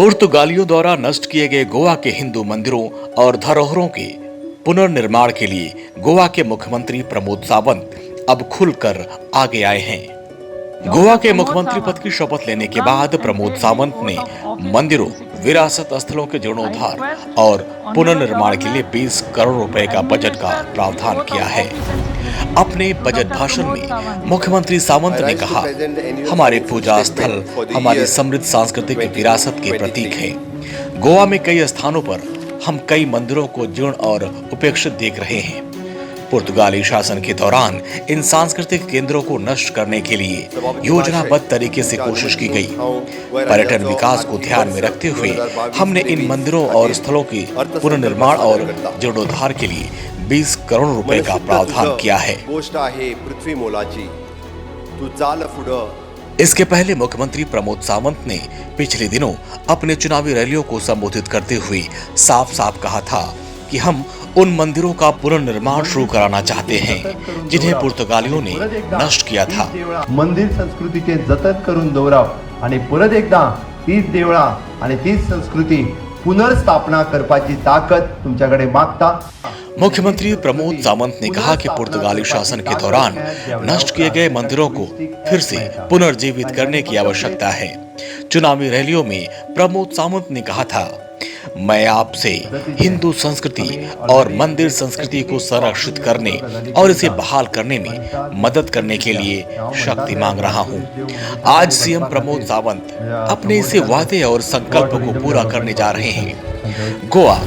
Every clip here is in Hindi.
पुर्तगालियों द्वारा नष्ट किए गए गोवा के हिंदू मंदिरों और धरोहरों के पुनर्निर्माण के लिए गोवा के मुख्यमंत्री प्रमोद सावंत अब खुलकर आगे आए हैं। गोवा के मुख्यमंत्री पद की शपथ लेने के बाद प्रमोद सावंत ने मंदिरों, विरासत स्थलों के जीर्णोद्धार और पुनर्निर्माण के लिए 20 करोड़ रुपए का बजट का प्रावधान किया है। अपने बजट भाषण में मुख्यमंत्री सावंत ने कहा, हमारे पूजा स्थल हमारी समृद्ध सांस्कृतिक विरासत के प्रतीक हैं। गोवा में कई स्थानों पर हम कई मंदिरों को जीर्ण और उपेक्षित देख रहे हैं। पुर्तगाली शासन के दौरान इन सांस्कृतिक केंद्रों को नष्ट करने के लिए योजनाबद्ध तरीके से कोशिश की गई। पर्यटन विकास को ध्यान में रखते हुए हमने इन मंदिरों और स्थलों के पुनर्निर्माण और जीर्णोद्धार के लिए 20 करोड़ रुपए का प्रावधान किया है। इसके पहले मुख्यमंत्री प्रमोद सावंत ने पिछले दिनों अपने चुनावी रैलियों को संबोधित करते हुए साफ साफ कहा था कि हम उन मंदिरों का पुनर्निर्माण शुरू कराना चाहते हैं जिन्हें पुर्तगालियों ने नष्ट किया था। मंदिर संस्कृतीचे जतन करून दवरप आणि परत एकदा तीच देवळां आणि तीच संस्कृती पुनर्स्थापना करपाची ताकद तुमच्याकडे मागता। मुख्यमंत्री प्रमोद सावंत ने कहा कि पुर्तगाली शासन के दौरान नष्ट किए गए मंदिरों को फिर से पुनर्जीवित करने की आवश्यकता है। चुनावी रैलियों में प्रमोद सावंत ने कहा था, मैं आपसे हिंदू संस्कृति और मंदिर संस्कृति को संरक्षित करने और इसे बहाल करने में मदद करने के लिए शक्ति मांग रहा हूं। आज सीएम प्रमोद सावंत अपने इसे वादे और संकल्प को पूरा करने जा रहे हैं। गोवा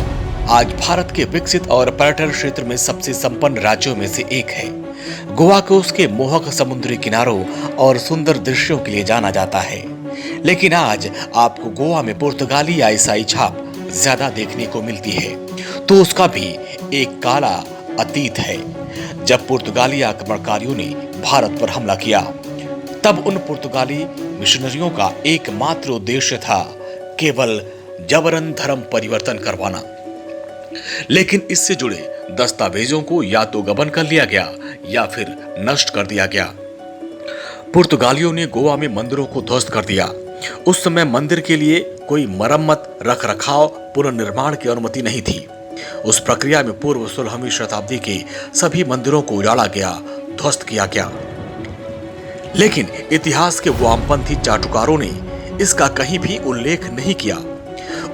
आज भारत के विकसित और पर्यटन क्षेत्र में सबसे संपन्न राज्यों में से एक है। गोवा को उसके मोहक समुद्री किनारों और सुंदर दृश्यों के लिए जाना जाता है, लेकिन आज आपको गोवा में पुर्तगाली या ईसाई छाप ज्यादा देखने को मिलती है, तो उसका भी एक काला अतीत है। जब पुर्तगाली आक्रमणकारियों ने भारत पर हमला किया, तब उन पुर्तगाली मिशनरियों का एकमात्र उद्देश्य था केवल जबरन धर्म परिवर्तन करवाना, लेकिन इससे जुड़े दस्तावेजों को या तो गबन कर लिया गया या फिर नष्ट कर दिया गया। पुर्तगालियों ने गोवा में मंदिरों को ध्वस्त कर दिया। उस समय मंदिर के लिए कोई मरम्मत, रख रखाव, पुनर्निर्माण की अनुमति नहीं थी। उस प्रक्रिया में पूर्व 16वीं शताब्दी के सभी मंदिरों को उजाड़ा गया, ध्वस्त किया गया। लेकिन इतिहास के वामपंथी चाटुकारों ने इसका कहीं भी उल्लेख नहीं किया।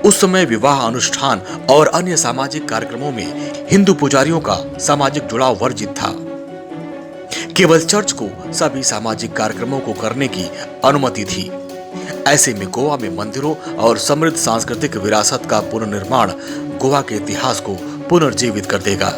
उस समय विवाह अनुष्ठान और अन्य सामाजिक कार्यक्रमों में हिंदू पुजारियों का सामाजिक जुड़ाव वर्जित था। केवल चर्च को सभी सामाजिक कार्यक्रमों को करने की अनुमति थी। ऐसे में गोवा में मंदिरों और समृद्ध सांस्कृतिक विरासत का पुनर्निर्माण गोवा के इतिहास को पुनर्जीवित कर देगा।